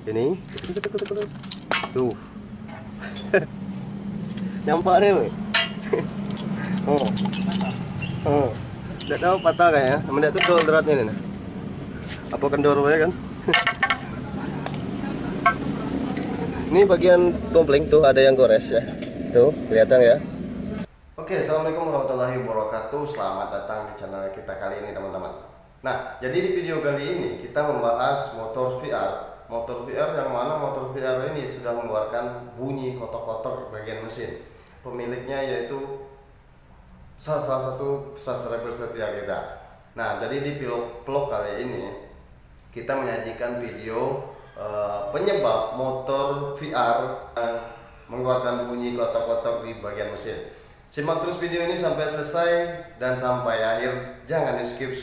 Ini tuh. Nampak deh, weh. Oh. Oh. Tidak tahu patah kayaknya. Mendak tuh kalau beratnya ini. Apa kendor ya kan? Ini bagian kompling tuh ada yang gores ya. Tuh, kelihatan ya. Oke, assalamualaikum warahmatullahi wabarakatuh. Selamat datang di channel kita kali ini, teman-teman. Nah, jadi di video kali ini kita membahas motor VR. Motor VR yang mana motor VR ini sudah mengeluarkan bunyi kotok-kotok bagian mesin. Pemiliknya yaitu salah satu subscriber setia kita. Nah, jadi di vlog kali ini kita menyajikan video penyebab motor VR mengeluarkan bunyi kotok-kotok di bagian mesin. Simak terus video ini sampai selesai dan sampai akhir, jangan di skip.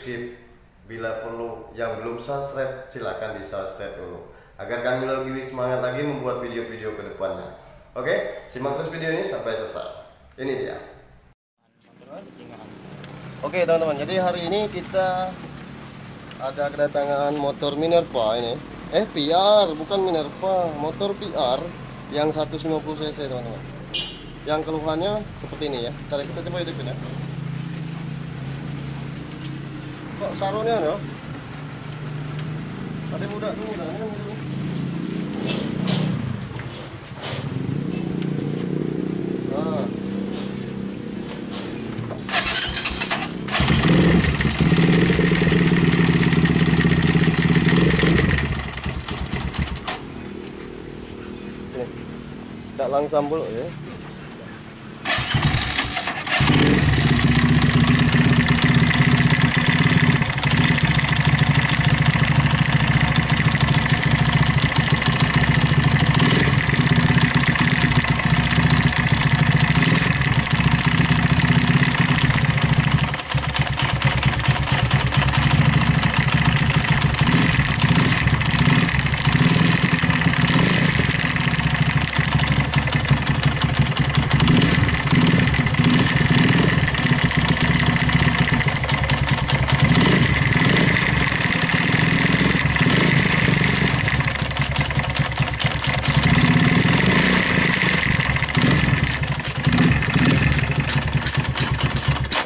Bila perlu yang belum subscribe silahkan di subscribe dulu agar kami lebih semangat lagi membuat video-video ke depannya. Oke, simak terus video ini sampai selesai. Ini dia. Oke teman-teman, jadi hari ini kita ada kedatangan motor Minerva ini. VR, bukan Minerva, motor VR yang 150 cc teman-teman. Yang keluhannya seperti ini ya. Kita coba hidupin ya. Kok sarungnya ya? Ada muda tuh, muda kan gitu. Nah. Tak langsam dulu ya.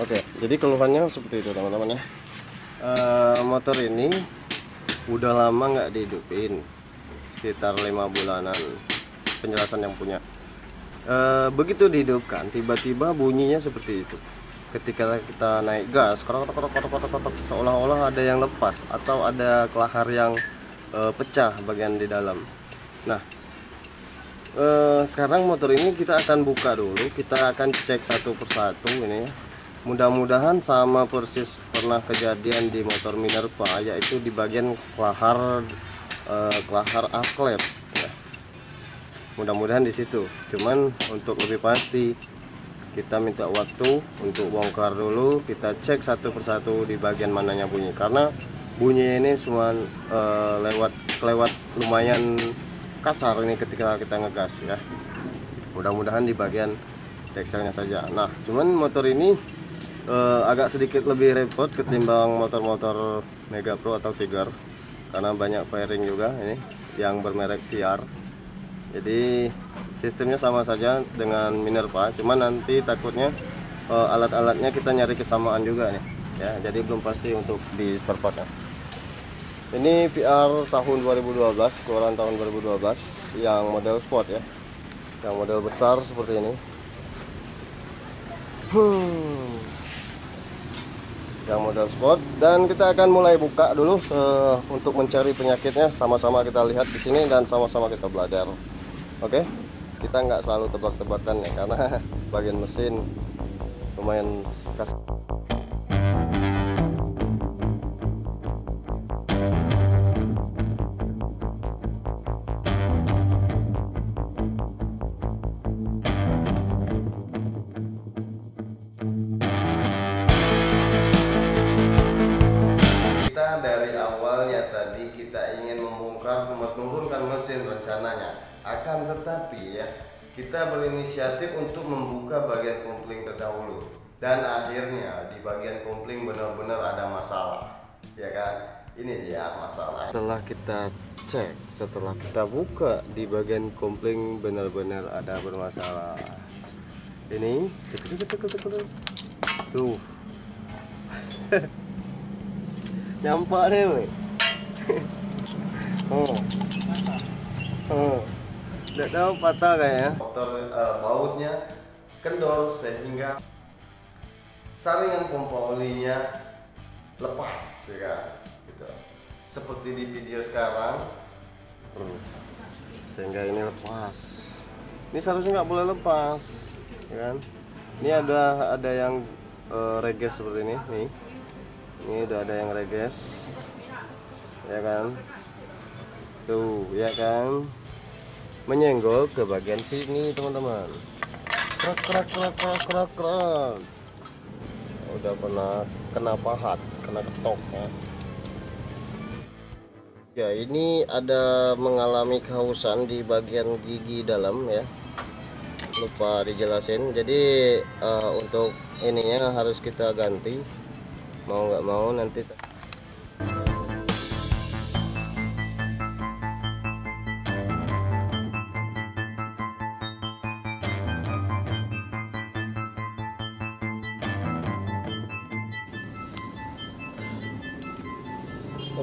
Oke, jadi keluhannya seperti itu teman-teman ya. Motor ini udah lama nggak dihidupin, sekitar 5 bulanan penjelasan yang punya. Begitu dihidupkan, tiba-tiba bunyinya seperti itu. Ketika kita naik gas, kotok, seolah-olah ada yang lepas atau ada kelahar yang pecah bagian di dalam. Nah, sekarang motor ini kita akan buka dulu, kita akan cek satu persatu ini ya. Mudah-mudahan sama persis pernah kejadian di motor Minerva, yaitu di bagian kelahar asklep ya. Mudah-mudahan di situ. Cuman untuk lebih pasti kita minta waktu untuk bongkar dulu, kita cek satu persatu di bagian mananya bunyi, karena bunyi ini cuma lewat lumayan kasar ini ketika kita ngegas ya. Mudah-mudahan di bagian teksturnya saja. Nah, cuman motor ini agak sedikit lebih repot ketimbang motor-motor Mega Pro atau Tiger, karena banyak fairing juga ini yang bermerek VR. Jadi sistemnya sama saja dengan Minerva, cuman nanti takutnya alat-alatnya kita nyari kesamaan juga nih ya. Jadi belum pasti untuk di spare partnya. Ini VR tahun 2012, keluaran tahun 2012 yang model sport ya, yang model besar seperti ini. Yang model sport, dan kita akan mulai buka dulu untuk mencari penyakitnya. Sama-sama kita lihat di sini dan sama-sama kita belajar. Oke, kita nggak selalu tebak-tebakan ya, karena bagian mesin lumayan kasar. Dari awalnya tadi kita ingin membongkar menurunkan mesin rencananya, akan tetapi ya kita berinisiatif untuk membuka bagian kopling terdahulu, dan akhirnya di bagian kopling benar-benar ada masalah ya kan. Ini dia masalah. Setelah kita cek setelah kita buka di bagian kopling benar-benar ada bermasalah. Ini tuh nyampak deh we. Tidak tahu patah kayaknya. Motor bautnya kendor sehingga saringan pompa olinya lepas ya kan? Gitu. Seperti di video sekarang, sehingga ini lepas. Ini seharusnya nggak boleh lepas, ya kan? Ini ada yang reges seperti ini, nih. Ini udah ada yang reges, ya kan? Tuh, ya kan? Menyenggol ke bagian sini, teman-teman. Krak. Udah pernah kena pahat, kena ketok ya. Ya, ini ada mengalami kehausan di bagian gigi dalam ya. Lupa dijelasin. Jadi untuk ininya harus kita ganti. Mau nggak mau nanti.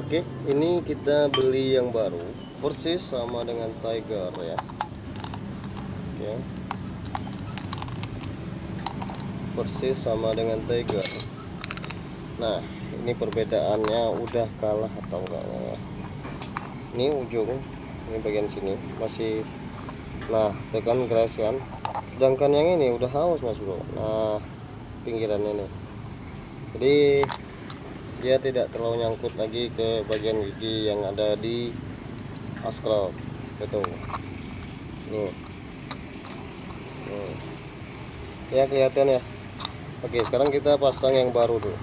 Oke, ini kita beli yang baru, persis sama dengan Tiger ya. Oke. Persis sama dengan Tiger. Nah, ini perbedaannya udah kalah atau enggak ya. Ini ujung, ini bagian sini masih, nah tekan keras kan. Sedangkan yang ini udah haus mas bro. Nah, pinggirannya nih. Jadi dia tidak terlalu nyangkut lagi ke bagian gigi yang ada di askrop. Betul. Nih. Ya kelihatan ya. Oke, sekarang kita pasang yang baru dulu.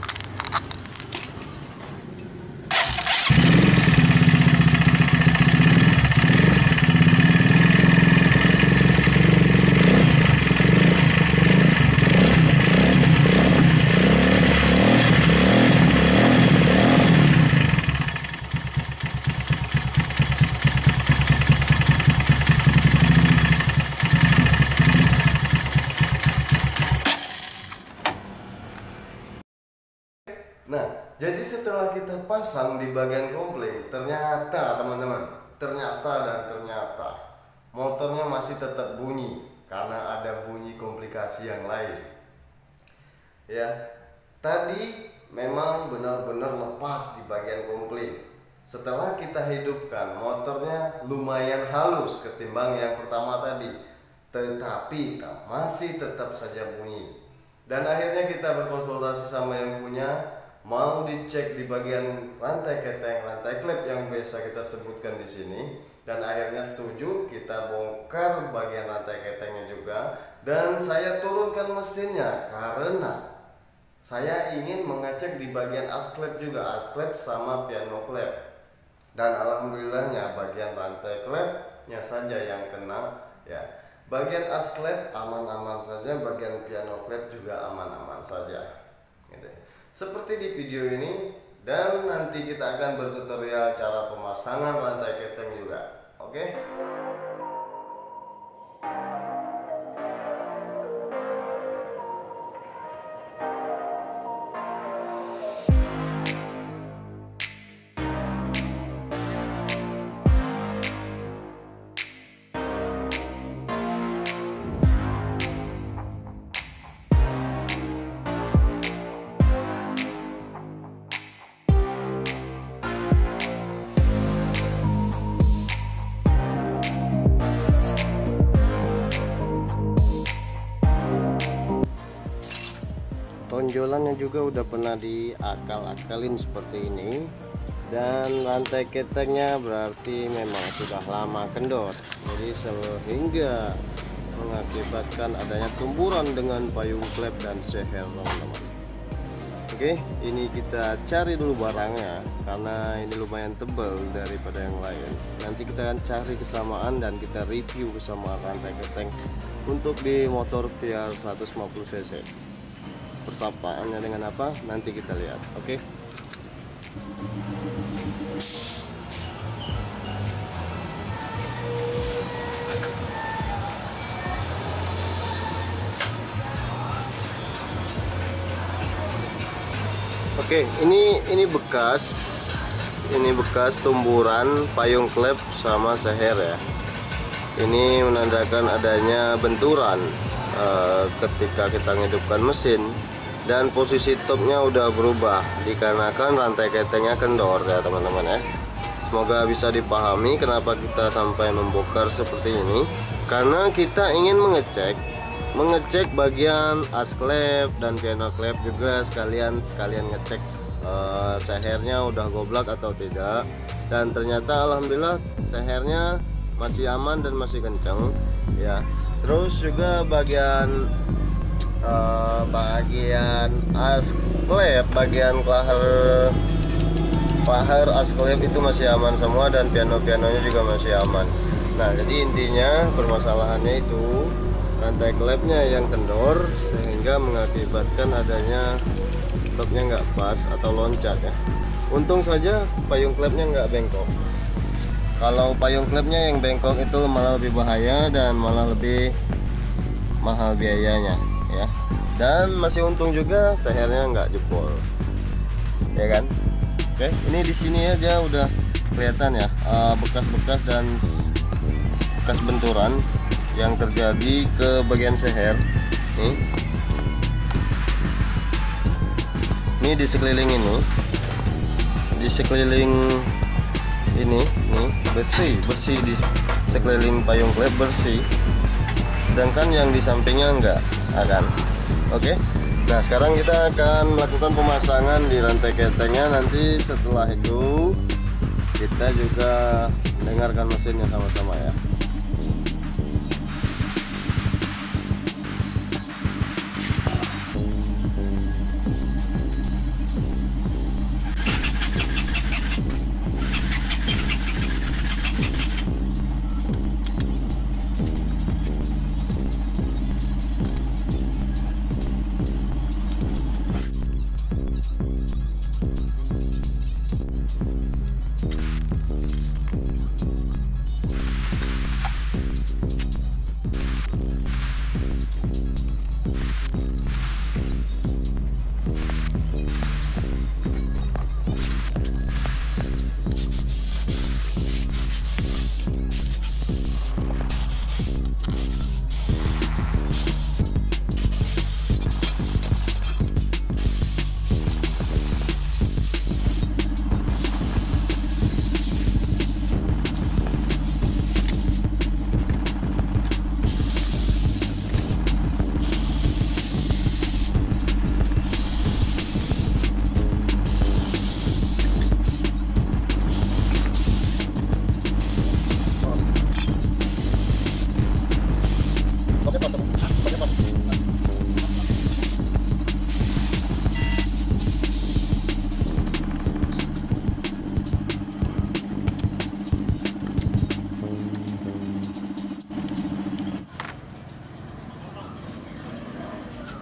Nah, jadi setelah kita pasang di bagian kopling, ternyata teman-teman, ternyata motornya masih tetap bunyi karena ada bunyi komplikasi yang lain. Ya, tadi memang benar-benar lepas di bagian kopling. Setelah kita hidupkan, motornya lumayan halus ketimbang yang pertama tadi, tetapi masih tetap saja bunyi. Dan akhirnya kita berkonsultasi sama yang punya. Mau dicek di bagian rantai keteng, rantai klep yang biasa kita sebutkan di sini, dan akhirnya setuju. Kita bongkar bagian rantai ketengnya juga, dan saya turunkan mesinnya karena saya ingin mengecek di bagian as klep juga, as klep sama piano klep. Dan alhamdulillahnya bagian rantai klepnya saja yang kena ya. Bagian as klep aman-aman saja, bagian piano klep juga aman-aman saja. Gitu. Seperti di video ini, dan nanti kita akan bertutorial cara pemasangan rantai keteng juga. Oke? Tonjolannya juga udah pernah diakal-akalin seperti ini, dan rantai ketengnya berarti memang sudah lama kendor, jadi sehingga mengakibatkan adanya tumburan dengan payung klep dan seher, teman-teman. Oke, ini kita cari dulu barangnya karena ini lumayan tebal daripada yang lain. Nanti kita akan cari kesamaan dan kita review kesamaan rantai keteng untuk di motor VR 150 cc. Persamaannya dengan apa nanti kita lihat. Oke. Oke, ini bekas tumburan payung klep sama seher ya. Ini menandakan adanya benturan ketika kita menghidupkan mesin, dan posisi topnya udah berubah dikarenakan rantai ketengnya kendor ya teman-teman ya. Semoga bisa dipahami kenapa kita sampai membongkar seperti ini, karena kita ingin mengecek bagian as klep dan piano klep, juga sekalian ngecek sehernya udah goblak atau tidak. Dan ternyata alhamdulillah sehernya masih aman dan masih kencang ya. Terus juga bagian as klep, bagian klaher as klep itu masih aman semua, dan pianonya juga masih aman. Nah, jadi intinya permasalahannya itu rantai klepnya yang kendor, sehingga mengakibatkan adanya topnya nggak pas atau loncat ya. Untung saja payung klepnya nggak bengkok. Kalau payung klepnya yang bengkok itu malah lebih bahaya dan malah lebih mahal biayanya ya. Dan masih untung juga sehernya nggak jebol, ya kan? Oke, ini di sini aja udah kelihatan ya bekas-bekas dan bekas benturan yang terjadi ke bagian seher. Ini di sekeliling ini bersih di sekeliling payung klep bersih, sedangkan yang di sampingnya enggak akan. Oke. Nah, sekarang kita akan melakukan pemasangan di rantai ketengnya. Nanti setelah itu kita juga mendengarkan mesinnya sama-sama ya.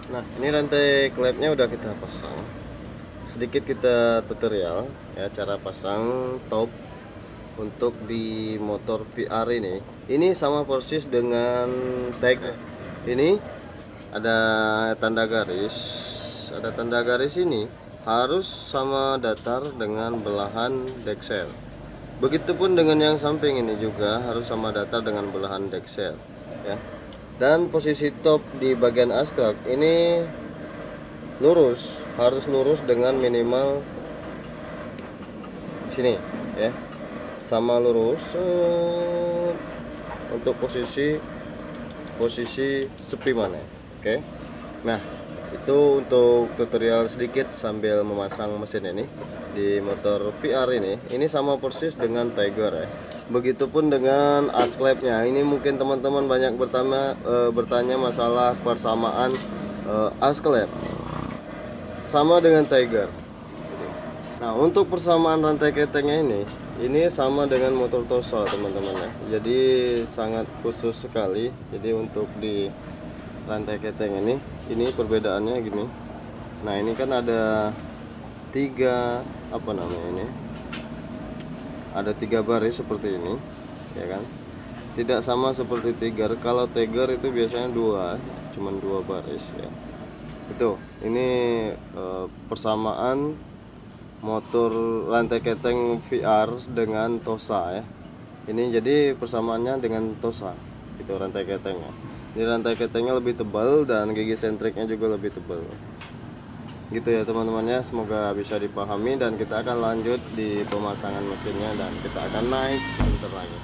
Nah, ini rantai klepnya udah kita pasang. Sedikit kita tutorial ya cara pasang top untuk di motor VR ini. Ini sama persis dengan tag. Ini ada tanda garis. Ada tanda garis ini harus sama datar dengan belahan deksel. Begitupun dengan yang samping ini juga harus sama datar dengan belahan deksel ya. Dan posisi top di bagian askrag ini lurus, harus lurus dengan minimal sini ya, sama lurus untuk posisi sepi mana. Oke. Nah, itu untuk tutorial sedikit sambil memasang mesin ini di motor VR ini. Ini sama persis dengan Tiger ya. Begitupun dengan as klepnya. Ini mungkin teman-teman banyak bertanya masalah persamaan as klep sama dengan Tiger. Nah, untuk persamaan rantai ketengnya ini sama dengan motor Tosa teman-teman ya. Jadi sangat khusus sekali. Jadi untuk di rantai keteng ini perbedaannya gini. Nah, ini kan ada tiga ada tiga baris seperti ini ya kan, tidak sama seperti Tiger. Kalau Tiger itu biasanya cuman dua baris ya. Itu ini persamaan motor rantai keteng VR dengan Tosa ya. Ini jadi persamaannya dengan Tosa itu rantai ketengnya. Ini rantai ketengnya lebih tebal dan gigi sentriknya juga lebih tebal. Gitu ya teman-teman ya, semoga bisa dipahami dan kita akan lanjut di pemasangan mesinnya dan kita akan naik sebentar lagi.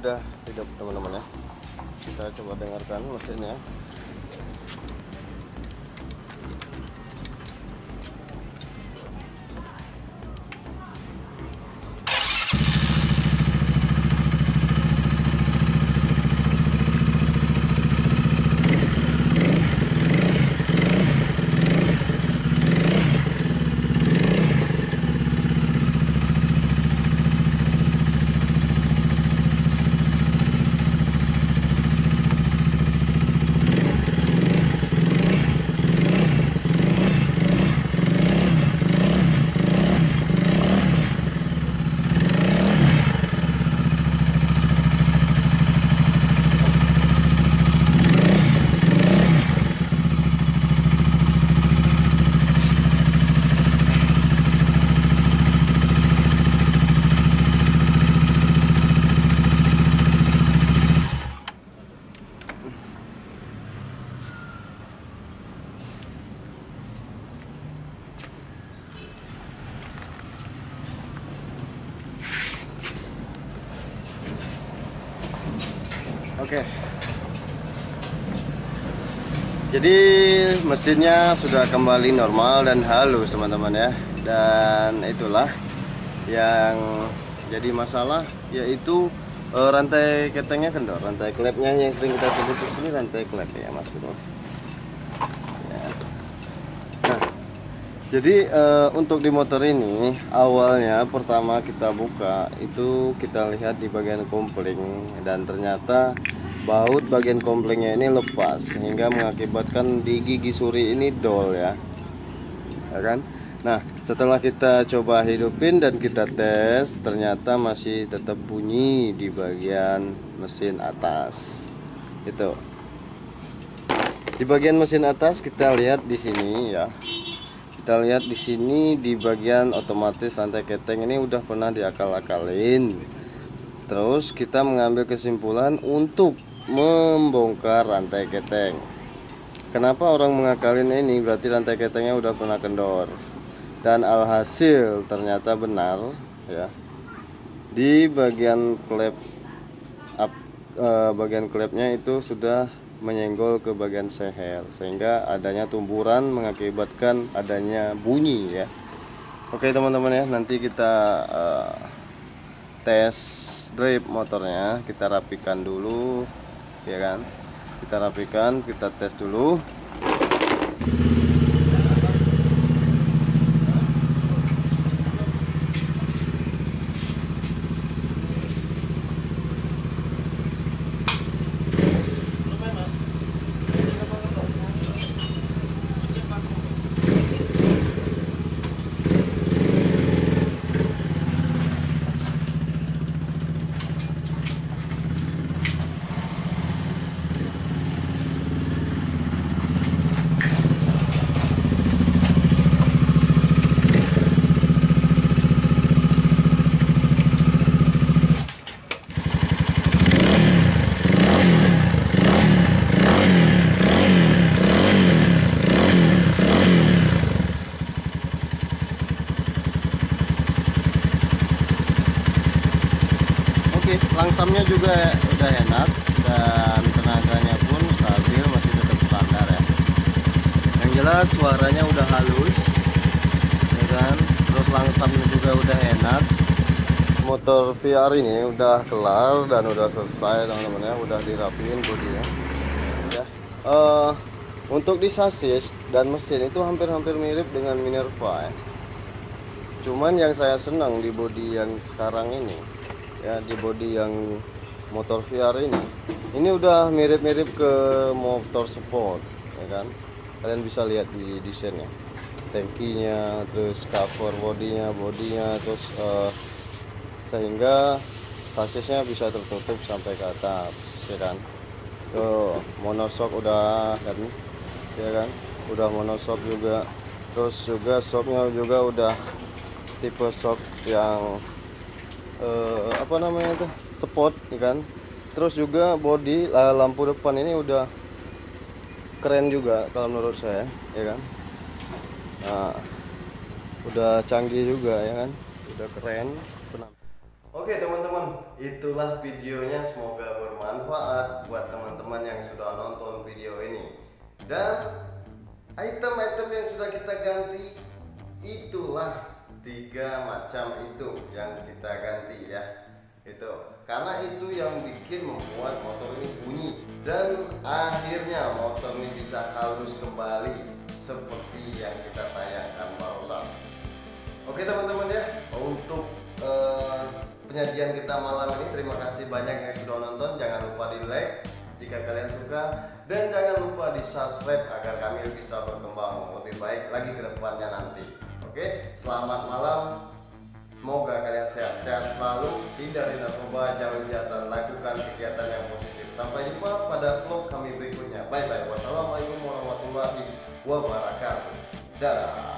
Udah hidup teman-teman ya, kita coba dengarkan mesinnya. Oke. Jadi mesinnya sudah kembali normal dan halus teman-teman ya. Dan itulah yang jadi masalah, yaitu rantai ketengnya kendor. Rantai klepnya yang sering kita sebut ini rantai klep ya Mas Bro. Ya. Nah, jadi untuk di motor ini awalnya pertama kita buka itu kita lihat di bagian kopling dan ternyata baut bagian komplengnya ini lepas sehingga mengakibatkan di gigi suri ini dol ya kan. Nah, setelah kita coba hidupin dan kita tes, ternyata masih tetap bunyi di bagian mesin atas. Itu. Di bagian mesin atas kita lihat di sini ya. Kita lihat di sini di bagian otomatis rantai keteng ini udah pernah diakal-akalin. Terus kita mengambil kesimpulan untuk membongkar rantai keteng. Kenapa orang mengakalin ini? Berarti rantai ketengnya udah pernah kendor. Dan alhasil ternyata benar ya. Di bagian klep bagian klepnya itu sudah menyenggol ke bagian seher, sehingga adanya tumburan mengakibatkan adanya bunyi ya. Oke teman-teman ya, nanti kita tes drive motornya, kita rapikan dulu ya kan. Kita rapikan, kita tes dulu. Oke, langsamnya juga udah enak dan tenaganya pun stabil, masih tetap standar ya. Yang jelas suaranya udah halus ya kan, terus langsamnya juga udah enak. Motor VR ini udah kelar dan udah selesai teman-teman ya, udah dirapiin bodinya ya. Untuk di sasis dan mesin itu hampir-hampir mirip dengan Minerva ya. Cuman yang saya senang di bodi yang sekarang ini ya, di bodi yang motor VR ini udah mirip-mirip ke motor sport ya kan. Kalian bisa lihat di desainnya, tangkinya, terus cover bodinya, terus sehingga sasisnya bisa tertutup sampai ke atas ya kan. Tuh monoshock udah kan ya kan, udah monoshock juga. Terus juga shocknya juga udah tipe shock yang apa namanya itu, sport ya kan. Terus juga body lampu depan ini udah keren juga kalau menurut saya ya kan. Nah, udah canggih juga ya kan, udah keren. Oke teman-teman, itulah videonya, semoga bermanfaat buat teman-teman yang sudah nonton video ini. Dan item-item yang sudah kita ganti itulah 3 macam itu yang kita ganti ya. Itu karena itu yang bikin membuat motor ini bunyi dan akhirnya motor ini bisa halus kembali seperti yang kita tayangkan barusan. Oke teman-teman ya, untuk penyajian kita malam ini, terima kasih banyak yang sudah nonton. Jangan lupa di like jika kalian suka, dan jangan lupa di subscribe agar kami bisa berkembang lebih baik lagi ke depannya nanti. Oke, selamat malam, semoga kalian sehat-sehat selalu, hindari narkoba, jauhi kejahatan, lakukan kegiatan yang positif. Sampai jumpa pada vlog kami berikutnya. Bye bye. Wassalamualaikum warahmatullahi wabarakatuh. Dadah.